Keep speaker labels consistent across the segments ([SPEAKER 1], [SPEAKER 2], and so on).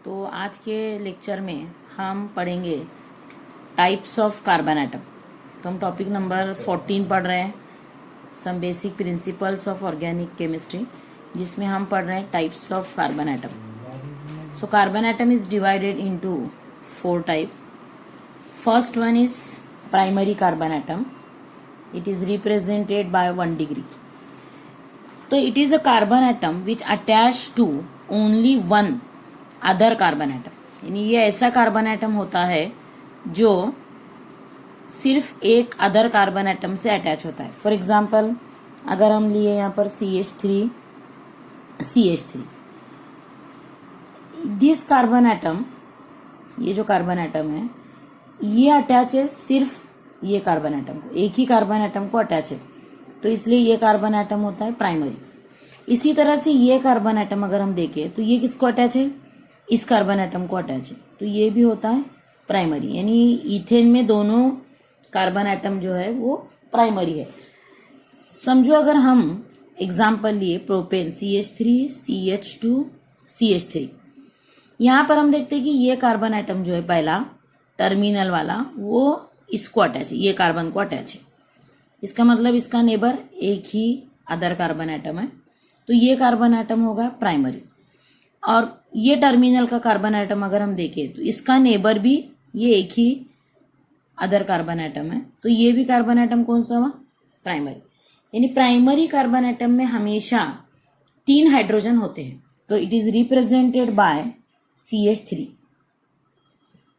[SPEAKER 1] तो आज के लेक्चर में हम पढ़ेंगे टाइप्स ऑफ कार्बन एटम। तो हम टॉपिक नंबर 14 पढ़ रहे हैं, some basic principles of organic chemistry, जिसमें हम पढ़ रहे हैं types of carbon atom. So carbon atom is divided into 4 type. First one is primary carbon atom. It is represented by 1 degree. तो it is a carbon atom which attached to only one other carbon atom. यानी ये ऐसा carbon atom होता है जो सिर्फ एक other carbon atom से अटैच होता है. फॉर एग्जाम्पल अगर हम लिए यहाँ पर CH3, दिस कार्बन एटम, ये जो कार्बन एटम है ये अटैच है सिर्फ ये कार्बन एटम को, एक ही कार्बन एटम को अटैच है, तो इसलिए ये कार्बन एटम होता है प्राइमरी. इसी तरह से ये कार्बन एटम अगर हम देखें तो ये किसको अटैच है, इस कार्बन एटम को अटैच है, तो ये भी होता है प्राइमरी. यानी इथेन में दोनों कार्बन एटम जो है वो प्राइमरी है. समझो अगर हम एग्जाम्पल लिए प्रोपेन CH3, CH2, CH3, यहाँ पर हम देखते हैं कि ये कार्बन एटम जो है पहला टर्मिनल वाला वो इसको अटैच है, ये कार्बन को अटैच है. इसका मतलब इसका नेबर एक ही अदर कार्बन एटम है, तो ये कार्बन एटम होगा प्राइमरी. और ये टर्मिनल का कार्बन एटम अगर हम देखें तो इसका नेबर भी ये एक ही अदर कार्बन एटम है, तो ये भी कार्बन एटम कौन सा हुआ, प्राइमरी. यानी प्राइमरी कार्बन एटम में हमेशा 3 हाइड्रोजन होते हैं. तो it is represented by CH3.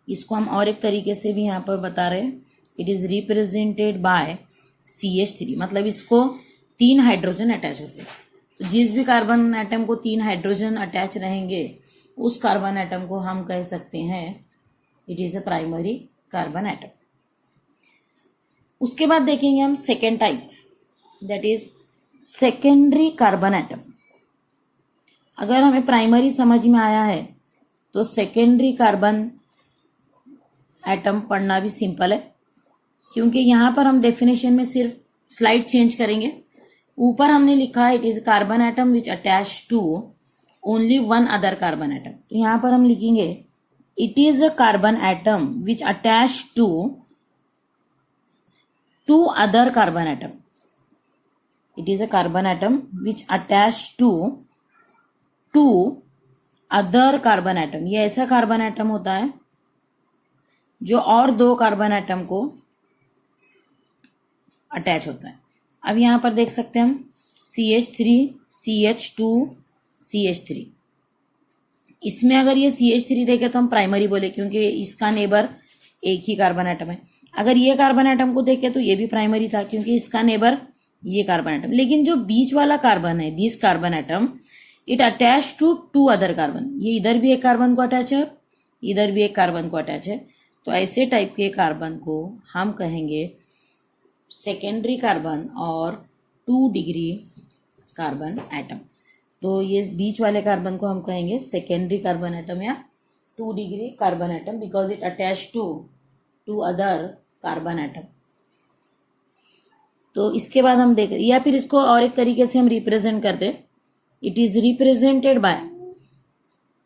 [SPEAKER 1] इसको हम और एक तरीके से भी यहाँ पर बता रहे हैं, it is represented by CH3, मतलब इसको 3 हाइड्रोजन अटैच होते हैं. तो जिस भी कार्बन एटम को 3 हाइड्रोजन अटैच रहेंगे उस कार्बन एटम को हम कह सकते हैं it is a primary carbon atom. उसके बाद देखेंगे हम second type, that is secondary carbon atom. अगर हमें प्राइमरी समझ में आया है तो सेकेंडरी कार्बन एटम पढ़ना भी सिंपल है, क्योंकि यहाँ पर हम डेफिनेशन में सिर्फ स्लाइड चेंज करेंगे. ऊपर हमने लिखा है it is carbon atom which attach to only one other carbon atom. तो यहाँ पर हम लिखेंगे it is a carbon atom which attach to 2 other carbon atom. It is a carbon atom which attach to 2 other carbon atom. ये ऐसा carbon atom होता है जो और 2 कार्बन एटम को अटैच होता है. अब यहां पर देख सकते हैं हम CH3, CH2, CH3. इसमें अगर ये CH3 देखे तो हम प्राइमरी बोले, क्योंकि इसका नेबर एक ही कार्बन एटम है. अगर ये कार्बन एटम को देखे तो ये भी प्राइमरी था, क्योंकि इसका नेबर ये कार्बन एटम. लेकिन जो बीच वाला कार्बन है, this carbon atom, it attach to 2 other carbon. ये इधर भी एक कार्बन को अटैच है, इधर भी एक कार्बन को अटैच है. तो ऐसे टाइप के कार्बन को हम कहेंगे सेकेंडरी कार्बन और 2 डिग्री कार्बन एटम. तो ये बीच वाले कार्बन को हम कहेंगे सेकेंडरी कार्बन एटम या 2 degree carbon atom, because it attach to 2 other carbon atom. तो इसके बाद हम देख, या फिर इसको और एक तरीके से हम रिप्रेजेंट करते, it is represented by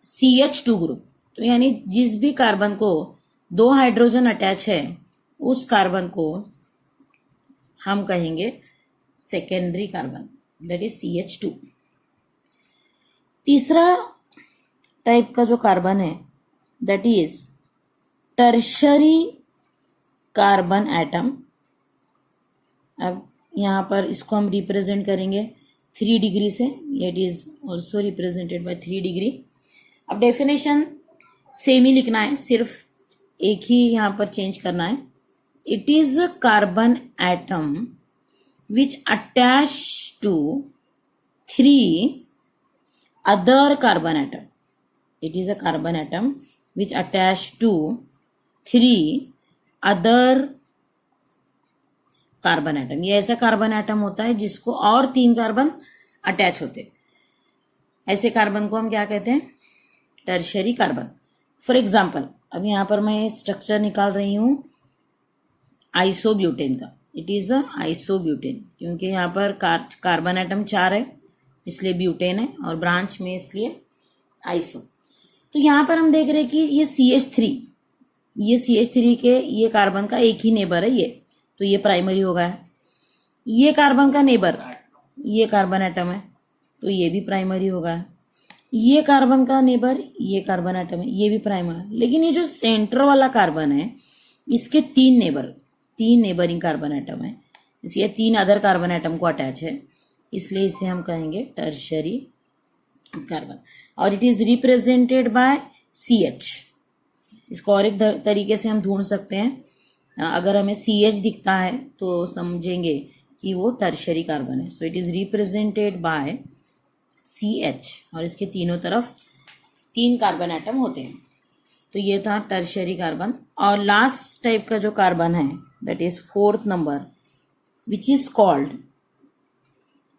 [SPEAKER 1] CH2 group. तो यानी जिस भी कार्बन को 2 हाइड्रोजन अटैच है उस कार्बन को हम कहेंगे secondary carbon, that is CH2. तीसरा टाइप का जो कार्बन है that is tertiary carbon atom. अब यहाँ पर इसको हम रिप्रेजेंट करेंगे 3 डिग्री से. It is also represented by 3 degree. अब डेफिनेशन सेम ही लिखना है, सिर्फ एक ही यहाँ पर चेंज करना है. It is a carbon atom which attach to 3 other carbon atom. It is a carbon atom which attach to 3 other carbon atom. ये ऐसा कार्बन एटम होता है जिसको और 3 कार्बन अटैच होते. ऐसे कार्बन को हम क्या कहते हैं, टर्शरी कार्बन. फॉर एग्जाम्पल अब यहाँ पर मैं स्ट्रक्चर निकाल रही हूँ आइसोब्यूटेन का. इट इज अ आइसोब्यूटेन, क्योंकि यहाँ पर कार्बन एटम 4 है इसलिए ब्यूटेन है, और ब्रांच में इसलिए आइसो. तो यहाँ पर हम देख रहे हैं कि ये CH3, ये CH3 के ये कार्बन का एक ही नेबर है ये, तो ये प्राइमरी होगा। ये कार्बन का नेबर, ये कार्बन एटम है, तो ये भी प्राइमरी होगा। ये कार्बन का नेबर, ये कार्बन एटम है, ये भी प्राइमरी है। लेकिन ये जो सेंटर वाला कार्बन है, इसके तीन नेबरिंग कार्बन एटम है, इसलिए 3 अदर कार्बन एटम को अटैच है, इसलिए इसे हम कहेंगे टर्शियरी कार्बन। और it is represented by CH। इसको और एक तरीके से हम ढूंढ सकते हैं, अगर हमें CH दिखता है तो समझेंगे कि वो टर्शियरी कार्बन है। So it is represented by CH, और इसके तीनों तरफ 3 कार्बन एटम होते हैं। तो ये था टर्शियरी कार्बन। और लास्ट टाइप का जो कार्बन है, that is 4th number, which is called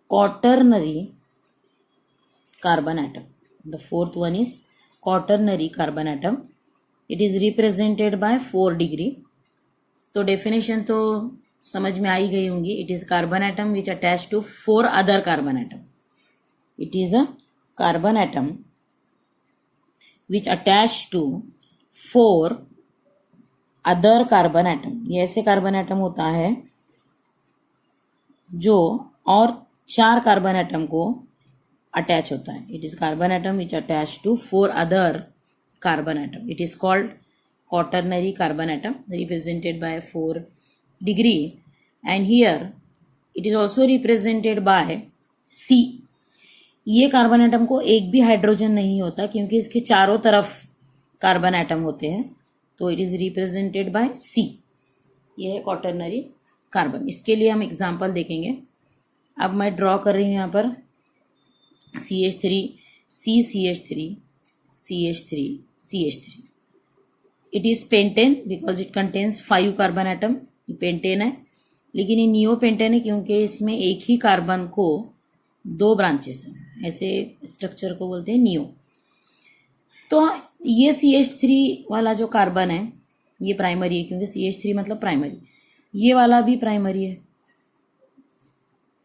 [SPEAKER 1] quaternary carbon atom. The 4th one is quaternary carbon atom. It is represented by 4 degree. तो डेफिनेशन तो समझ में आई गई होंगी। It is carbon atom which attach to 4 other carbon atom. It is a carbon atom which attach to 4 other carbon atom. ये ऐसे carbon atom होता है जो और 4 कार्बन एटम को अटैच होता है। It is carbon atom which attach to 4 other carbon atom. It is called quaternary carbon atom, represented by 4 degree, and here it is also represented by C। ये carbon atom को एक भी hydrogen नहीं होता क्योंकि इसके चारों तरफ कार्बन एटम होते हैं, तो it is represented by C। ये है क्वाटरनरी कार्बन। इसके लिए हम एग्जाम्पल देखेंगे। अब मैं ड्रॉ कर रही हूँ यहाँ पर CH3, CCH3, CH3, CH3। It is pentane because it contains 5 carbon atom. Pentane है, लेकिन ये नियो पेंटेन है क्योंकि इसमें एक ही कार्बन को 2 ब्रांचेस हैं, ऐसे स्ट्रक्चर को बोलते हैं नियो। तो ये CH3 वाला जो कार्बन है ये प्राइमरी है क्योंकि CH3 मतलब प्राइमरी। ये वाला भी प्राइमरी है,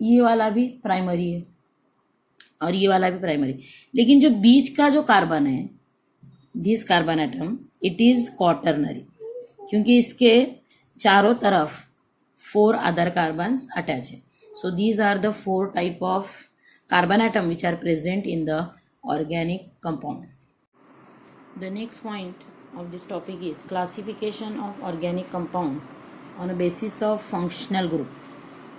[SPEAKER 1] ये वाला भी प्राइमरी है, और ये वाला भी प्राइमरी। लेकिन जो बीच का जो कार्बन है, this carbon atom, it is quaternary क्योंकि इसके चारों तरफ 4 अदर कार्बन अटैच है। So these are the 4 type of carbon atom which are present in the organic compound. The next point of this topic is classification of organic compound on a basis of functional group.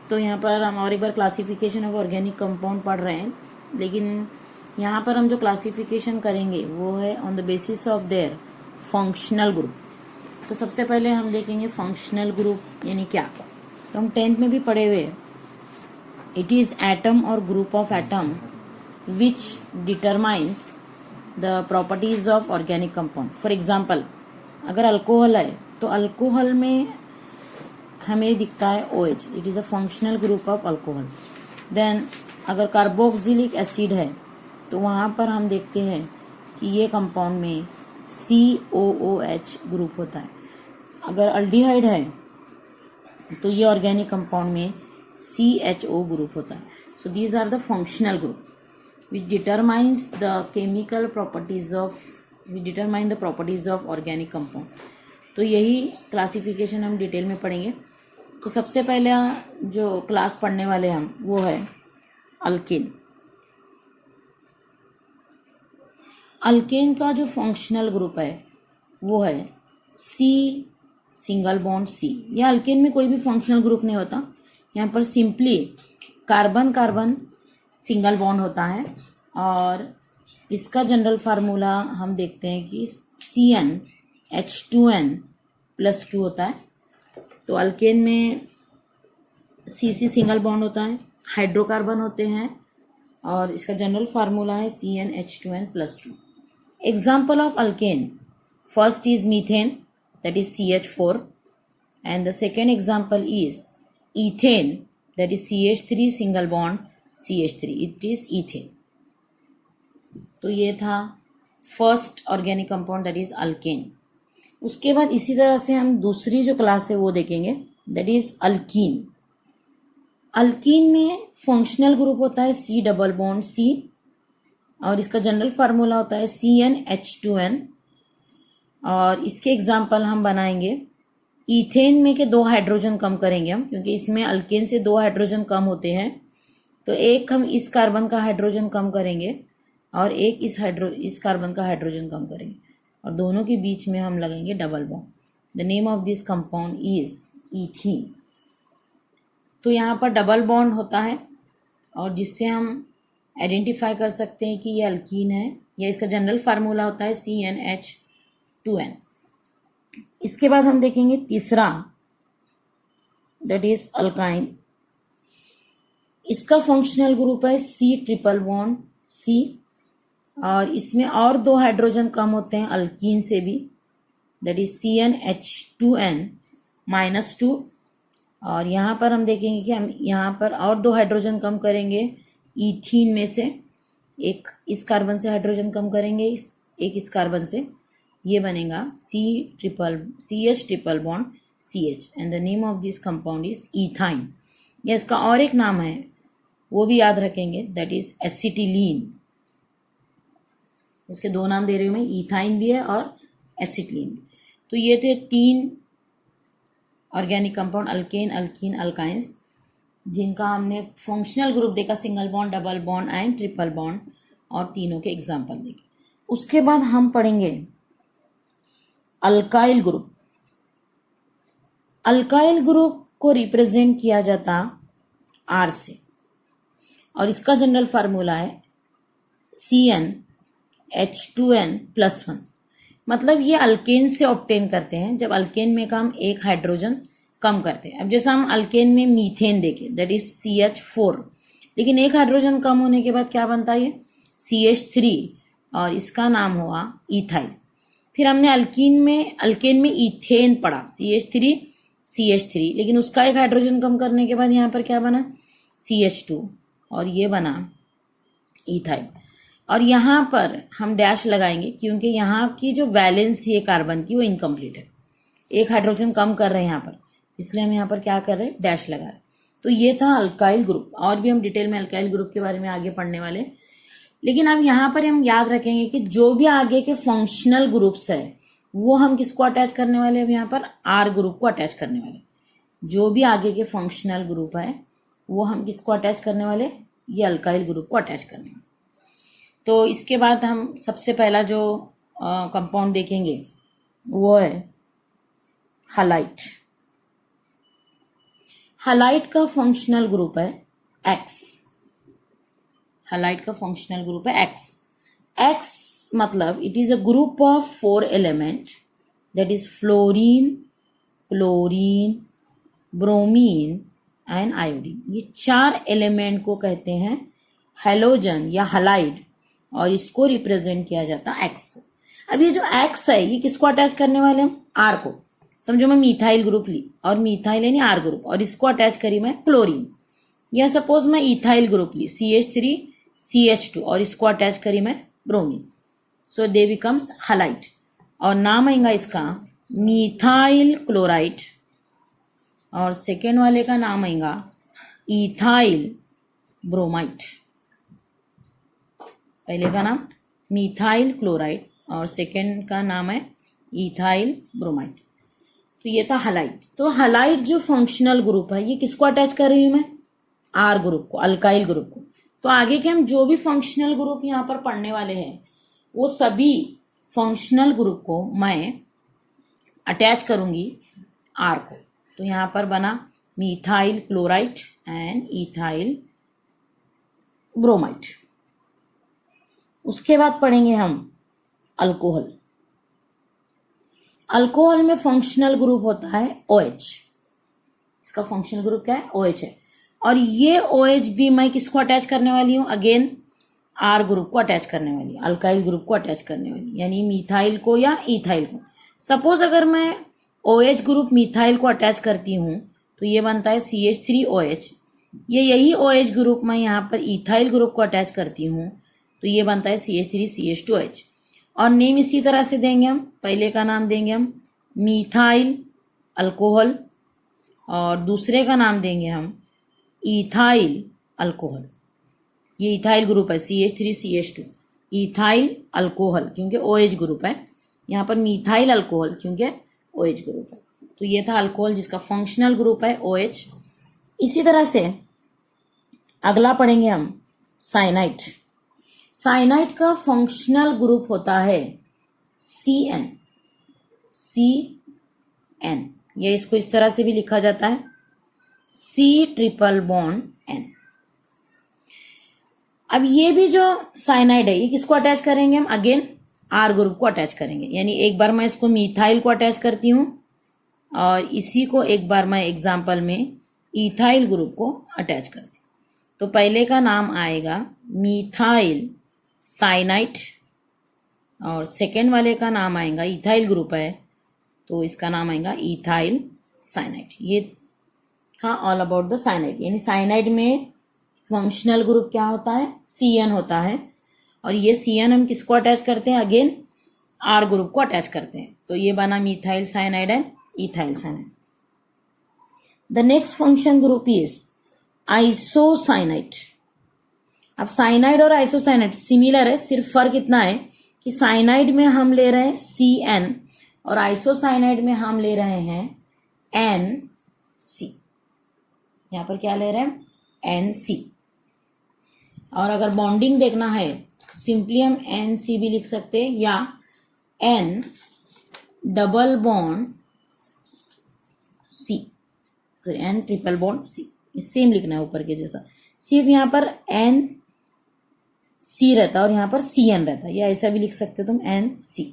[SPEAKER 1] तो यहाँ पर हम और एक बार classification of organic compound पढ़ रहे हैं, लेकिन यहाँ पर हम जो क्लासिफिकेशन करेंगे वो है on the basis of their functional group. तो सबसे पहले हम देखेंगे फंक्शनल ग्रुप यानी क्या। तो हम 10th में भी पढ़े हुए हैं। इट इज एटम और group of atom which determines the properties of organic compound. For example, अगर अल्कोहल है तो अल्कोहल में हमें दिखता है OH, it is a functional group of alcohol. Then अगर कार्बोक्सिलिक एसिड है तो वहाँ पर हम देखते हैं कि ये कंपाउंड में COOH ग्रुप होता है। अगर अल्डिहाइड है तो ये ऑर्गेनिक कंपाउंड में CHO ग्रुप होता है। So these are the functional group which determines the chemical properties of determine the properties of organic compound. तो यही क्लासिफिकेशन हम डिटेल में पढ़ेंगे। तो सबसे पहले जो क्लास पढ़ने वाले हम वो है अल्केन। अल्केन का जो फंक्शनल ग्रुप है वो है C सिंगल बॉन्ड C। या अल्केन में कोई भी फंक्शनल ग्रुप नहीं होता, यहाँ पर simply carbon carbon single bond होता है। और इसका जनरल फार्मूला हम देखते हैं कि CnH2n+2 होता है। तो अल्केन में CC सिंगल बॉन्ड होता है, हाइड्रोकार्बन होते हैं, और इसका जनरल फार्मूला है CnH2n+2। Example of alkane, first is methane, that is CH4, and the second example is ethane, that is CH3 single bond CH3, it is ethane। तो ये था first organic compound that is alkane. उसके बाद इसी तरह से हम दूसरी जो क्लास है वो देखेंगे, दैट इज अल्कीन। अल्कीन में फंक्शनल ग्रुप होता है C डबल बॉन्ड C, और इसका जनरल फार्मूला होता है CnH2n। और इसके एग्जाम्पल हम बनाएंगे ईथेन में के 2 हाइड्रोजन कम करेंगे हम, क्योंकि इसमें अल्केन से 2 हाइड्रोजन कम होते हैं। तो एक हम इस कार्बन का हाइड्रोजन कम करेंगे और एक इस कार्बन का हाइड्रोजन कम करेंगे, और दोनों के बीच में हम लगाएंगे double bond. The name of this compound is ethene. तो यहाँ पर डबल बॉन्ड होता है, और जिससे हम आइडेंटिफाई कर सकते हैं कि ये अल्कीन है, या इसका जनरल फार्मूला होता है CnH2n। इसके बाद हम देखेंगे तीसरा, दैट इज अल्काइन। इसका फंक्शनल ग्रुप है C ट्रिपल बॉन्ड C, और इसमें और 2 हाइड्रोजन कम होते हैं अल्कीन से भी, दैट इज CnH2n-2। और यहाँ पर हम देखेंगे कि हम यहाँ पर और 2 हाइड्रोजन कम करेंगे ईथीन में से, एक इस कार्बन से हाइड्रोजन कम करेंगे, एक इस कार्बन से, ये बनेगा CH triple bond CH, and the name of this compound is ethyne. या इसका और एक नाम है, वो भी याद रखेंगे, दैट इज एसिटिलीन। इसके 2 नाम दे रही हूँ मैं, ईथाइन भी है और एसिटिलीन। तो ये थे 3 organic compound, alkane, alkyne, alkynes, जिनका हमने फंक्शनल ग्रुप देखा, single bond, double bond and triple bond, और तीनों के एग्जाम्पल देखे। उसके बाद हम पढ़ेंगे अल्काइल ग्रुप। अल्काइल ग्रुप को रिप्रेजेंट किया जाता R से, और इसका जनरल फार्मूला है CnH2n+1। मतलब ये अल्केन से ऑब्टेन करते हैं, जब अल्केन में का हम एक हाइड्रोजन कम करते हैं। अब जैसा हम अल्केन में मीथेन देखें, दैट इज CH4, लेकिन एक हाइड्रोजन कम होने के बाद क्या बनता है, ये CH3, और इसका नाम हुआ इथाइल। फिर हमने अल्केन में इथेन पढ़ा, CH3, लेकिन उसका एक हाइड्रोजन कम करने के बाद यहाँ पर क्या बना, CH2, और ये बना इथाइल। और यहाँ पर हम डैश लगाएंगे, क्योंकि यहाँ की जो वैलेंसी है कार्बन की वो इनकम्प्लीट है, एक हाइड्रोजन कम कर रहे हैं यहाँ पर, इसलिए हम यहाँ पर क्या कर रहे हैं, डैश लगा रहे हैं। तो ये था अल्काइल ग्रुप। और भी हम डिटेल में अल्काइल ग्रुप के बारे में आगे पढ़ने वाले, लेकिन अब यहाँ पर हम याद रखेंगे कि जो भी आगे के फंक्शनल ग्रुप्स है वो हम किसको अटैच करने वाले हैं, यहाँ पर R ग्रुप को अटैच करने वाले। जो भी आगे के फंक्शनल ग्रुप है वो हम किसको अटैच करने वाले, ये अल्काइल ग्रुप को अटैच करने वाले। तो इसके बाद हम सबसे पहला जो कंपाउंड देखेंगे वो है हलाइट। हलाइट का फंक्शनल ग्रुप है X। हलाइट का फंक्शनल ग्रुप है X। X मतलब it is a group of 4 element, that is fluorine, chlorine, bromine and iodine. ये 4 एलिमेंट को कहते हैं हेलोजन या हलाइड, और इसको रिप्रेजेंट किया जाता है X को। अब ये जो X है ये किसको अटैच करने वाले हम, R को। समझो मैं मिथाइल ग्रुप ली, और मिथाइल यानी R ग्रुप, और इसको अटैच करी मैं क्लोरीन। या सपोज मैं इथाइल ग्रुप ली, CH3CH2, और इसको अटैच करी मैं ब्रोमीन। सो दे बिकम्स हलाइट, और नाम आएगा इसका मिथाइल क्लोराइड, और सेकेंड वाले का नाम आएगा इथाइल ब्रोमाइड। पहले का नाम मिथाइल क्लोराइड और सेकेंड का नाम है इथाइल ब्रोमाइड। तो ये था हलाइड। तो हलाइड जो फंक्शनल ग्रुप है ये किसको अटैच कर रही हूं मैं, R ग्रुप को, अल्काइल ग्रुप को। तो आगे के हम जो भी फंक्शनल ग्रुप यहाँ पर पढ़ने वाले हैं वो सभी फंक्शनल ग्रुप को मैं अटैच करूंगी R को। तो यहाँ पर बना methyl chloride and ethyl bromide. उसके बाद पढ़ेंगे हम अल्कोहल। अल्कोहल में फंक्शनल ग्रुप होता है OH। इसका फंक्शनल ग्रुप क्या है, OH है। और ये OH भी मैं किसको अटैच करने वाली हूं, अगेन R ग्रुप को अटैच करने वाली, अल्काइल ग्रुप को अटैच करने वाली, यानी मिथाइल को या इथाइल को। सपोज अगर मैं OH ग्रुप मिथाइल को अटैच करती हूं तो ये बनता है CH3OH। ये यही OH ग्रुप मैं यहाँ पर इथाइल ग्रुप को अटैच करती हूँ तो ये बनता है CH3CH2OH। और नेम इसी तरह से देंगे हम, पहले का नाम देंगे हम मिथाइल अल्कोहल और दूसरे का नाम देंगे हम इथाइल अल्कोहल। ये इथाइल ग्रुप है CH3CH2। इथाइल अल्कोहल क्योंकि OH ग्रुप है, यहाँ पर मीथाइल अल्कोहल क्योंकि OH ग्रुप है। तो ये था अल्कोहल जिसका फंक्शनल ग्रुप है OH। इसी तरह से अगला पढ़ेंगे हम साइनाइड। साइनाइड का फंक्शनल ग्रुप होता है CN। या इसको इस तरह से भी लिखा जाता है C≡N। अब ये भी जो साइनाइड है ये किसको अटैच करेंगे हम? अगेन R ग्रुप को अटैच करेंगे। यानी एक बार मैं इसको मीथाइल को अटैच करती हूँ और इसी को एक बार मैं एग्जाम्पल में इथाइल ग्रुप को अटैच करती हूँ। तो पहले का नाम आएगा मीथाइल साइनाइड और सेकेंड वाले का नाम आएगा, इथाइल ग्रुप है तो इसका नाम आएगा इथाइल साइनाइड। ये था ऑल अबाउट द साइनाइड। यानी साइनाइड में फंक्शनल ग्रुप क्या होता है? CN होता है और ये CN हम किसको अटैच करते हैं? अगेन R ग्रुप को अटैच करते हैं। तो ये बना methyl cyanide and ethyl cyanide. The next function group is isocyanide. अब साइनाइड और आइसोसाइनाइड सिमिलर है, सिर्फ फर्क इतना है कि साइनाइड में हम ले रहे हैं CN और आइसोसाइनाइड में हम ले रहे हैं NC। यहां पर क्या ले रहे हैं? NC। और अगर बॉन्डिंग देखना है सिंपली हम NC भी लिख सकते हैं या N double bond C, sorry N triple bond C। Same लिखना है ऊपर के जैसा, सिर्फ यहाँ पर NC रहता है और यहाँ पर CN रहता है, या ऐसा भी लिख सकते हो तुम NC।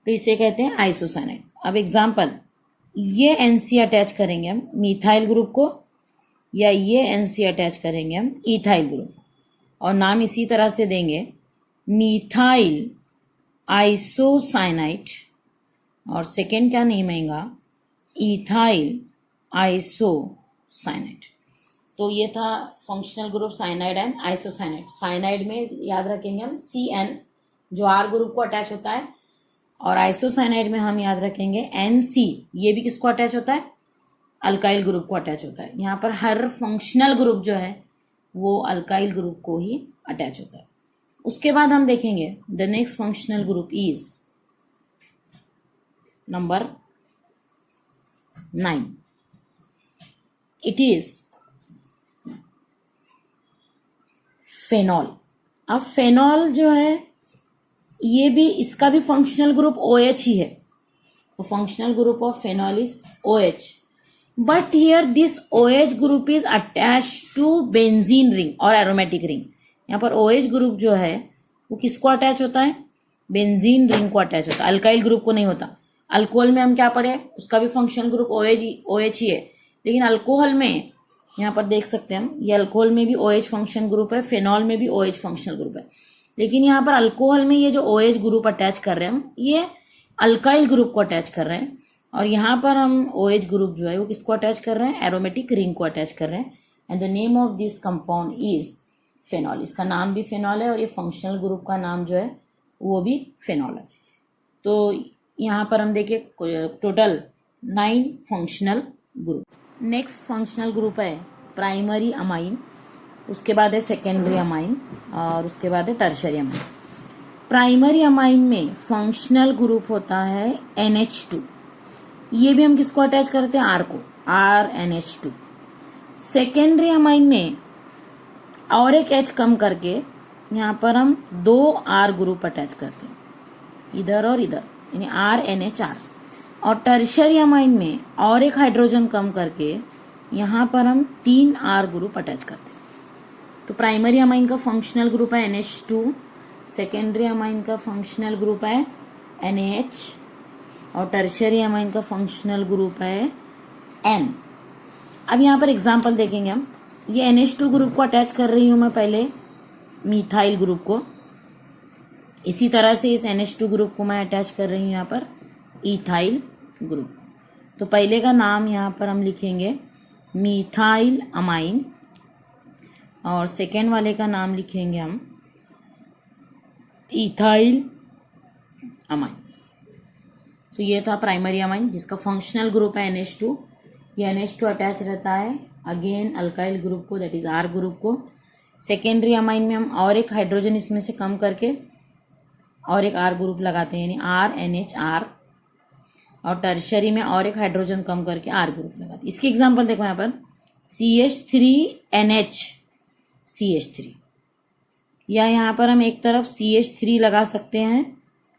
[SPEAKER 1] तो इसे कहते हैं आइसोसाइनाइड। अब एग्जाम्पल, ये NC अटैच करेंगे हम मीथाइल ग्रुप को या ये NC अटैच करेंगे हम इथाइल ग्रुप और नाम इसी तरह से देंगे मीथाइल आइसोसाइनाइड और सेकेंड क्या नेम आएगा? Ethyl isocyanide. तो ये था functional group cyanide and isocyanide. Cyanide में याद रखेंगे हम CN जो R ग्रुप को अटैच होता है और आइसोसाइनाइड में हम याद रखेंगे NC, ये भी किसको अटैच होता है? अल्काइल ग्रुप को अटैच होता है। यहाँ पर हर फंक्शनल ग्रुप जो है वो अल्काइल ग्रुप को ही अटैच होता है। उसके बाद हम देखेंगे the next functional group is number 9। It is phenol. अब फेनॉल जो है ये भी, इसका भी फंक्शनल ग्रुप OH ही है। तो functional group of phenol is OH, but here this OH group is attached to benzene ring और एरोमेटिक रिंग। यहाँ पर OH ग्रुप जो है वो किसको अटैच होता है? बेंजीन रिंग को अटैच होता है, अल्काइल ग्रुप को नहीं होता। अल्कोहल में हम क्या पढ़े? उसका भी फंक्शनल ग्रुप OH ही है, लेकिन अल्कोहल में यहाँ पर देख सकते हैं हम, ये अल्कोहल में भी OH फंक्शन ग्रुप है, फेनॉल में भी OH फंक्शनल ग्रुप है। लेकिन यहाँ पर अल्कोहल में ये जो OH ग्रुप अटैच कर रहे हैं हम, ये अल्काइल ग्रुप को अटैच कर रहे हैं और यहाँ पर हम OH ग्रुप जो है वो किसको अटैच कर रहे हैं? एरोमेटिक रिंग को अटैच कर रहे हैं। And the name of this compound is phenol. इसका नाम भी फेनॉल है और ये फंक्शनल ग्रुप का नाम जो है वो भी फेनॉल है। तो यहाँ पर हम देखें total 9 functional group. Next functional group है प्राइमरी अमाइन, उसके बाद है सेकेंडरी अमाइन और उसके बाद है टर्शरी अमाइन। प्राइमरी अमाइन में फंक्शनल ग्रुप होता है NH2। ये भी हम किसको अटैच करते हैं? R को, RNH2। सेकेंडरी अमाइन में और एक H कम करके यहाँ पर हम 2 R ग्रुप अटैच करते हैं, इधर और इधर, यानी RNHR। और टर्शरी अमाइन में और एक हाइड्रोजन कम करके यहाँ पर हम 3 R ग्रुप अटैच करते हैं। तो प्राइमरी अमाइन का फंक्शनल ग्रुप है NH2, सेकेंडरी अमाइन का फंक्शनल ग्रुप है NaH और टर्शरी अमाइन का फंक्शनल ग्रुप है N। अब यहाँ पर एग्जाम्पल देखेंगे हम, ये NH2 ग्रुप को अटैच कर रही हूँ मैं पहले मीथाइल ग्रुप को, इसी तरह से इस NH2 ग्रुप को मैं अटैच कर रही हूँ यहाँ पर इथाइल ग्रुप। तो पहले का नाम यहाँ पर हम लिखेंगे मीथाइल अमाइन और सेकेंड वाले का नाम लिखेंगे हम इथाइल अमाइन। तो ये था प्राइमरी अमाइन जिसका फंक्शनल ग्रुप है NH2। ये NH2 अटैच रहता है अगेन अल्काइल ग्रुप को, दैट इज R ग्रुप को। सेकेंडरी अमाइन में हम और एक हाइड्रोजन इसमें से कम करके और एक R ग्रुप लगाते हैं, यानी RNHR, और टर्शरी में और एक हाइड्रोजन कम करके R ग्रुप लगाते हैं। इसकी एग्जांपल देखो यहाँ पर CH3NH CH3, या यहाँ पर हम एक तरफ CH3 लगा सकते हैं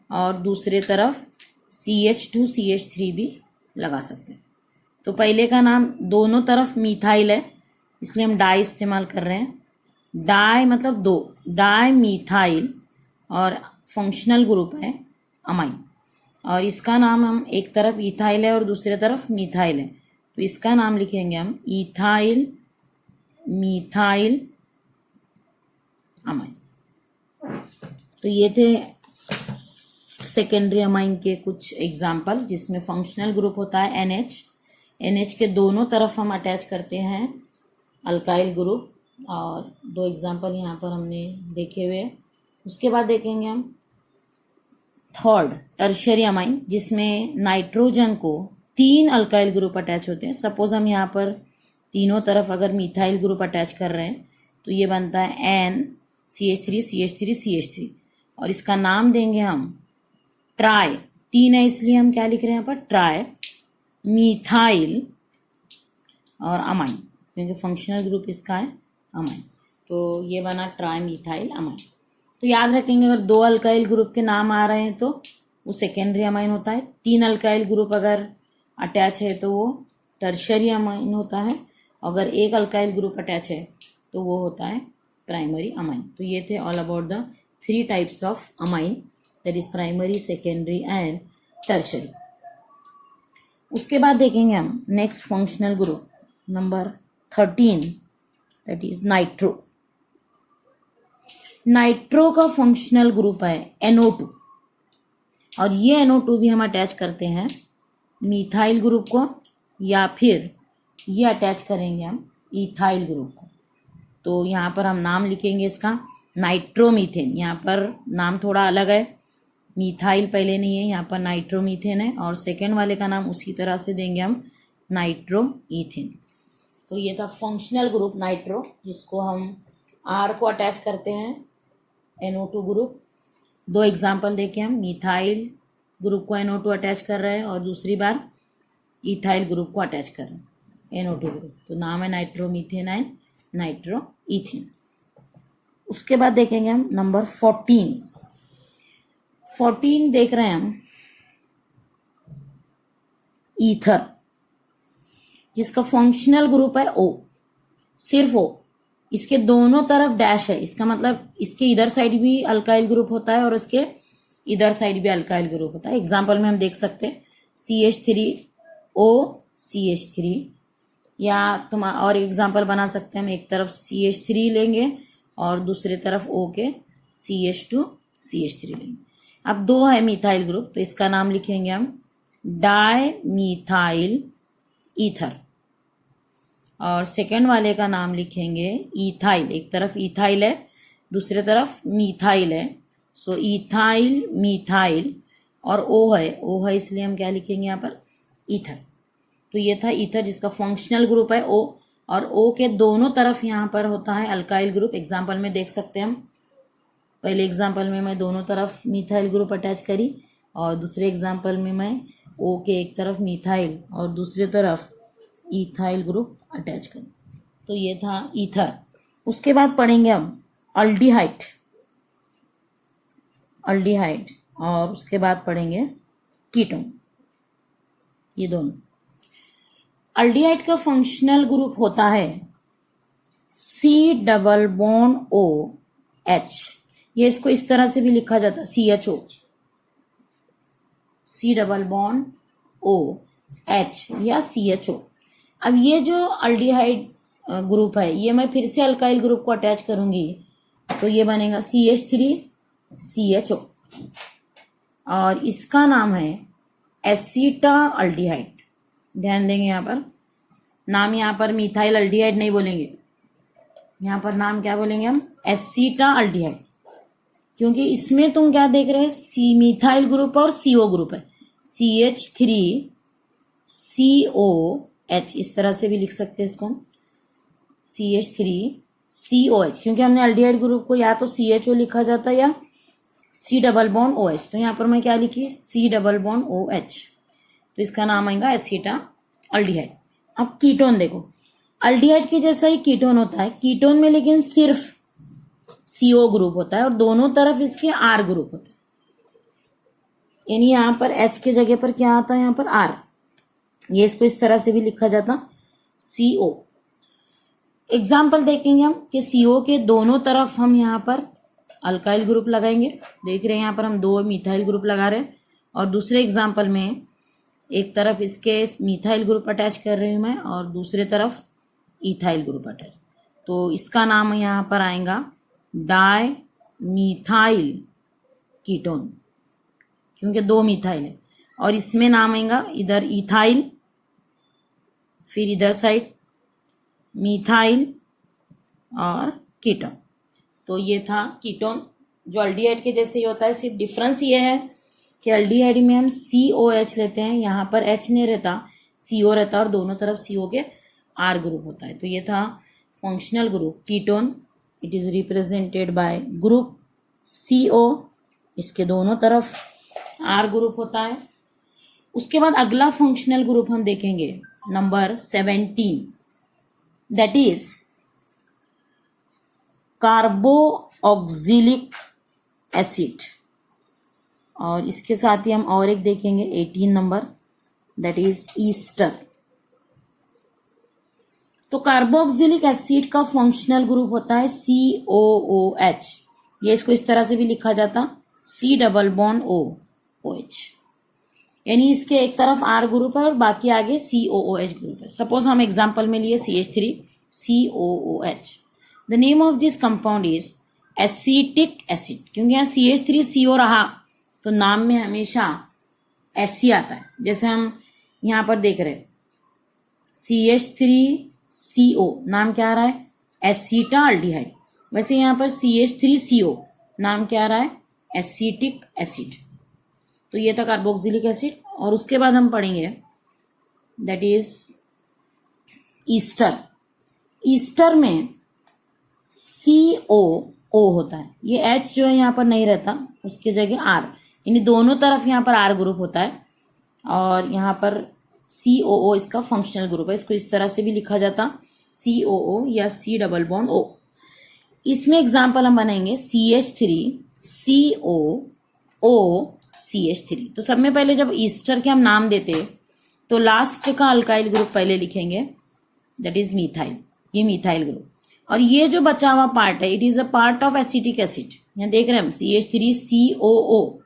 [SPEAKER 1] और दूसरे तरफ CH2 CH3 भी लगा सकते हैं। तो पहले का नाम दोनों तरफ मिथाइल है, इसलिए हम डाई इस्तेमाल कर रहे हैं। डाई मतलब दो, डाई मिथाइल, और फंक्शनल ग्रुप है अमाइन, और इसका नाम हम एक तरफ इथाइल है और दूसरे तरफ मिथाइल है, तो इसका नाम लिखेंगे हम इथाइल मिथाइल अमाइन। तो ये थे सेकेंडरी अमाइन के कुछ एग्जाम्पल, जिसमें फंक्शनल ग्रुप होता है NH, NH के दोनों तरफ हम अटैच करते हैं अल्काइल ग्रुप, और दो एग्जाम्पल यहाँ पर हमने देखे हुए। उसके बाद देखेंगे हम थर्ड टर्शरी अमाइन, जिसमें नाइट्रोजन को 3 अल्काइल ग्रुप अटैच होते हैं। सपोज हम यहाँ पर तीनों तरफ अगर मिथाइल ग्रुप अटैच कर रहे हैं तो ये बनता है NCH3 CH3 CH3, और इसका नाम देंगे हम ट्राई, 3 है इसलिए हम क्या लिख रहे हैं यहाँ पर ट्राई मिथाइल और अमाइन, क्योंकि फंक्शनल ग्रुप इसका है अमाइन, तो ये बना ट्राई मिथाइल अमाइन। तो याद रखेंगे अगर 2 अल्काइल ग्रुप के नाम आ रहे हैं तो वो सेकेंडरी अमाइन होता है, 3 अल्काइल ग्रुप अगर अटैच है तो वो टर्शरी अमाइन होता है, अगर 1 अल्काइल ग्रुप अटैच है तो वो होता है प्राइमरी अमाइन। तो ये थे all about the 3 types of amine, that is primary, secondary and tertiary. उसके बाद देखेंगे हम next functional group number 13, that is nitro. Nitro का फंक्शनल ग्रुप है NO2, और ये NO2 भी हम अटैच करते हैं मिथाइल ग्रुप को, या फिर ये अटैच करेंगे हम इथाइल ग्रुप को। तो यहाँ पर हम नाम लिखेंगे इसका नाइट्रोमीथेन, यहाँ पर नाम थोड़ा अलग है, मिथाइल पहले नहीं है, यहाँ पर नाइट्रोमीथेन है, और सेकेंड वाले का नाम उसी तरह से देंगे हम नाइट्रोईथेन। तो ये था फंक्शनल ग्रुप नाइट्रो, जिसको हम R को अटैच करते हैं NO2 ग्रुप। 2 एग्जाम्पल देखे हम, मिथाइल ग्रुप को NO2 अटैच कर रहे हैं और दूसरी बार इथाइल ग्रुप को अटैच कर रहे हैं NO2 ग्रुप, तो नाम है नाइट्रोमीथेन एंड नाइट्रोईथेन। उसके बाद देखेंगे हम नंबर 14 देख रहे हैं हम ईथर, जिसका फंक्शनल ग्रुप है O, सिर्फ O, इसके दोनों तरफ डैश है, इसका मतलब इसके इधर साइड भी अल्काइल ग्रुप होता है और इसके इधर साइड भी अल्काइल ग्रुप होता है। एग्जांपल में हम देख सकते हैं CH3O CH3, या तुम और एग्जांपल बना सकते हैं, हम एक तरफ CH3 लेंगे और दूसरी तरफ O के CH2 CH3 लेंगे। अब 2 है मिथाइल ग्रुप, तो इसका नाम लिखेंगे हम डाई मिथाइल ईथर, और सेकेंड वाले का नाम लिखेंगे इथाइल, एक तरफ इथाइल है दूसरे तरफ मिथाइल है, सो इथाइल मिथाइल, और O है इसलिए हम क्या लिखेंगे यहाँ पर ईथर। तो ये था ईथर, जिसका फंक्शनल ग्रुप है O, और O के दोनों तरफ यहाँ पर होता है अल्काइल ग्रुप। एग्जाम्पल में देख सकते हैं हम, पहले एग्जाम्पल में मैं दोनों तरफ मिथाइल ग्रुप अटैच करी, और दूसरे एग्जाम्पल में मैं O के एक तरफ मिथाइल और दूसरी तरफ इथाइल ग्रुप अटैच करें। तो ये था ईथर। उसके बाद पढ़ेंगे हम अल्डिहाइड, और उसके बाद पढ़ेंगे कीटोन। ये दोनों अल्डिहाइड का फंक्शनल ग्रुप होता है C+OH, ये इसको इस तरह से भी लिखा जाता है CHO, C+OH या CHO। अब ये जो अल्डिहाइड ग्रुप है, ये मैं फिर से अल्काइल ग्रुप को अटैच करूंगी तो ये बनेगा CH3CHO, और इसका नाम है एसीटाल्डिहाइड। ध्यान देंगे यहाँ पर नाम, यहाँ पर मिथाइल अल्डिहाइड नहीं बोलेंगे, यहाँ पर नाम क्या बोलेंगे हम एसीटाल्डिहाइड, क्योंकि इसमें तुम क्या देख रहे हैं सी मिथाइल ग्रुप और CO ग्रुप है, CH3COH, इस तरह से भी लिख सकते हैं इसको, CH3 COH, क्योंकि हमने एल्डिहाइड ग्रुप को या तो CHO लिखा जाता है या C डबल बॉन्ड OH। तो यहाँ पर मैं क्या लिखी, C डबल बॉन्ड OH, तो इसका नाम आएगा एसीटा अल्डिहाइड। अब कीटोन देखो, अल्डिहाइड के जैसा ही कीटोन होता है, कीटोन में लेकिन सिर्फ CO ग्रुप होता है और दोनों तरफ इसके R ग्रुप होता है, यानी यहाँ पर H के जगह पर क्या आता है, यहाँ पर R। ये इसको इस तरह से भी लिखा जाता CO। एग्जाम्पल देखेंगे हम कि CO के दोनों तरफ हम यहाँ पर अल्काइल ग्रुप लगाएंगे। देख रहे हैं यहाँ पर हम 2 मिथाइल ग्रुप लगा रहे हैं, और दूसरे एग्जाम्पल में एक तरफ इसके मिथाइल ग्रुप अटैच कर रही हूँ मैं और दूसरे तरफ इथाइल ग्रुप अटैच। तो इसका नाम यहाँ पर आएगा डाई मिथाइल कीटोन, क्योंकि 2 मिथाइल है, और इसमें नाम आएगा इधर इथाइल, फिर इधर साइड मिथाइल और कीटोन। तो ये था कीटोन, जो अल्डिहाइड के जैसे ही होता है। सिर्फ डिफरेंस ये है कि अल्डिहाइड में हम COH लेते हैं, यहाँ पर H नहीं रहता, CO रहता और दोनों तरफ CO के R ग्रुप होता है। तो ये था functional group ketone. It is represented by group CO, इसके दोनों तरफ R ग्रुप होता है। उसके बाद अगला फंक्शनल ग्रुप हम देखेंगे number 17, that is carboxylic acid, और इसके साथ ही हम और एक देखेंगे 18 नंबर, दैट इज ईस्टर। तो कार्बोऑक्सिलिक एसिड का फंक्शनल ग्रुप होता है COOH। ये इसको इस तरह से भी लिखा जाता C डबल बॉन्ड OH, यानी इसके एक तरफ R ग्रुप है और बाकी आगे COOH ग्रुप है। सपोज हम एग्जांपल में लिए CH3COOH। The name of this compound is acetic acid, क्योंकि यहाँ CH3CO रहा तो नाम में हमेशा एसी आता है। जैसे हम यहाँ पर देख रहे हैं CH3CO, नाम क्या आ रहा है, एसीटा अल्डिहाइड। वैसे यहाँ पर CH3CO, नाम क्या आ रहा है, एसिटिक एसिड। तो ये था कार्बोक्सिलिक एसिड। और उसके बाद हम पढ़ेंगे दैट इज ईस्टर। ईस्टर में COO होता है, ये H जो है यहाँ पर नहीं रहता, उसके जगह R, यानी दोनों तरफ यहाँ पर R ग्रुप होता है, और यहाँ पर COO इसका फंक्शनल ग्रुप है। इसको इस तरह से भी लिखा जाता COO या C डबल बॉन्ड O। इसमें एग्जाम्पल हम बनाएंगे CH3COOCH3। तो सब में पहले जब ईस्टर के हम नाम देते तो लास्ट का अल्काइल ग्रुप पहले लिखेंगे, दैट इज मिथाइल, ये मिथाइल ग्रुप। और ये जो बचा हुआ पार्ट है, it is a part of acetic acid. यहाँ देख रहे हैं हम CH3COO,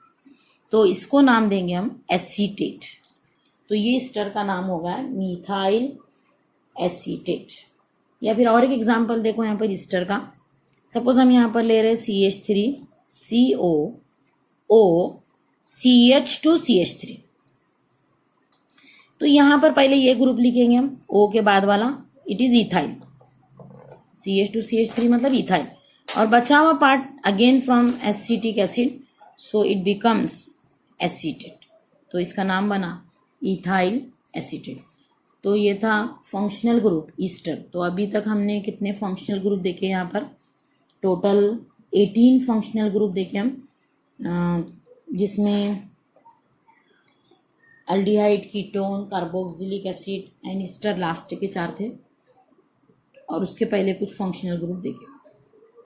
[SPEAKER 1] तो इसको नाम देंगे हम एसीटेट। तो ये ईस्टर का नाम होगा मिथाइल एसीटेट। या फिर और एक एग्जांपल देखो यहाँ पर ईस्टर का। सपोज हम यहाँ पर ले रहे हैं CH3COOCH2CH3। तो यहाँ पर पहले ये ग्रुप लिखेंगे हम, O के बाद वाला, इट इज इथाइल। CH2CH3 मतलब इथाइल, और बचा हुआ part again from acetic acid, so it becomes acetate. तो इसका नाम बना इथाइल एसीटेट। तो ये था फंक्शनल ग्रुप ईस्टर। तो अभी तक हमने कितने फंक्शनल ग्रुप देखे यहाँ पर, टोटल 18 फंक्शनल ग्रुप देखे हम, जिसमें aldehyde, ketone, carboxylic acid and Easter last के 4 थे, और उसके पहले कुछ फंक्शनल ग्रुप देखे।